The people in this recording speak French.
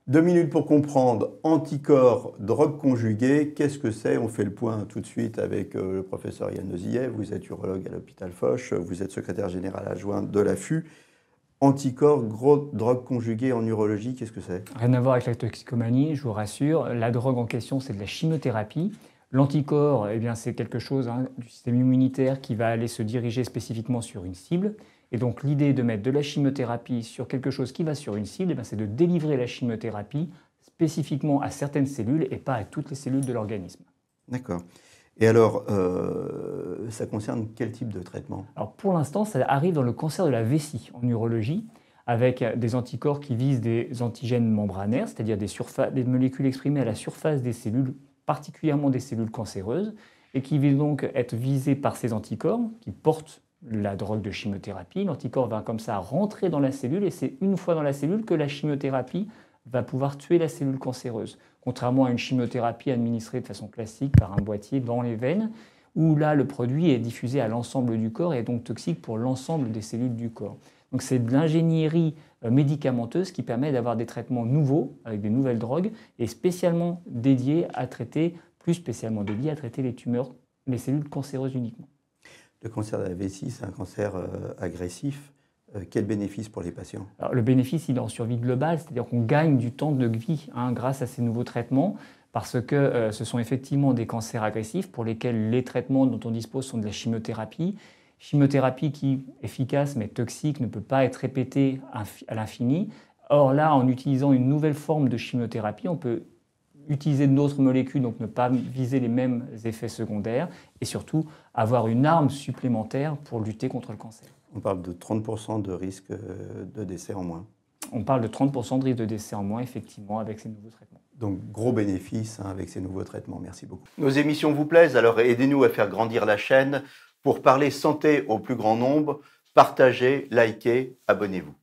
2 minutes pour comprendre, anticorps, drogue conjuguée, qu'est-ce que c'est? On fait le point tout de suite avec le professeur Yann Nozillet. Vous êtes urologue à l'hôpital Foch, vous êtes secrétaire général adjoint de l'AFU. Anticorps, drogue conjuguée en urologie, qu'est-ce que c'est? Rien à voir avec la toxicomanie, je vous rassure. La drogue en question, c'est de la chimiothérapie. L'anticorps, eh bien, c'est quelque chose du système immunitaire qui va aller se diriger spécifiquement sur une cible. Et donc l'idée de mettre de la chimiothérapie sur quelque chose qui va sur une cible, c'est de délivrer la chimiothérapie spécifiquement à certaines cellules et pas à toutes les cellules de l'organisme. D'accord. Et alors, ça concerne quel type de traitement? Alors pour l'instant, ça arrive dans le cancer de la vessie en urologie, avec des anticorps qui visent des antigènes membranaires, c'est-à-dire des molécules exprimées à la surface des cellules, particulièrement des cellules cancéreuses, et qui vont donc être visées par ces anticorps qui portent la drogue de chimiothérapie. L'anticorps va comme ça rentrer dans la cellule et c'est une fois dans la cellule que la chimiothérapie va pouvoir tuer la cellule cancéreuse. Contrairement à une chimiothérapie administrée de façon classique par un boîtier dans les veines, où là le produit est diffusé à l'ensemble du corps et est donc toxique pour l'ensemble des cellules du corps. Donc c'est de l'ingénierie médicamenteuse qui permet d'avoir des traitements nouveaux avec des nouvelles drogues et spécialement dédiés à traiter, plus spécialement dédiés à traiter les tumeurs, les cellules cancéreuses uniquement. Le cancer de la vessie, c'est un cancer agressif. Quel bénéfice pour les patients? Alors, le bénéfice, il est en survie globale, c'est-à-dire qu'on gagne du temps de vie grâce à ces nouveaux traitements, parce que ce sont effectivement des cancers agressifs pour lesquels les traitements dont on dispose sont de la chimiothérapie. Chimiothérapie qui est efficace mais toxique, ne peut pas être répétée à l'infini. Or là, en utilisant une nouvelle forme de chimiothérapie, on peut utiliser d'autres molécules, donc ne pas viser les mêmes effets secondaires, et surtout avoir une arme supplémentaire pour lutter contre le cancer. On parle de 30% de risque de décès en moins. On parle de 30% de risque de décès en moins, effectivement, avec ces nouveaux traitements. Donc, gros bénéfice avec ces nouveaux traitements. Merci beaucoup. Nos émissions vous plaisent, alors aidez-nous à faire grandir la chaîne. Pour parler santé au plus grand nombre, partagez, likez, abonnez-vous.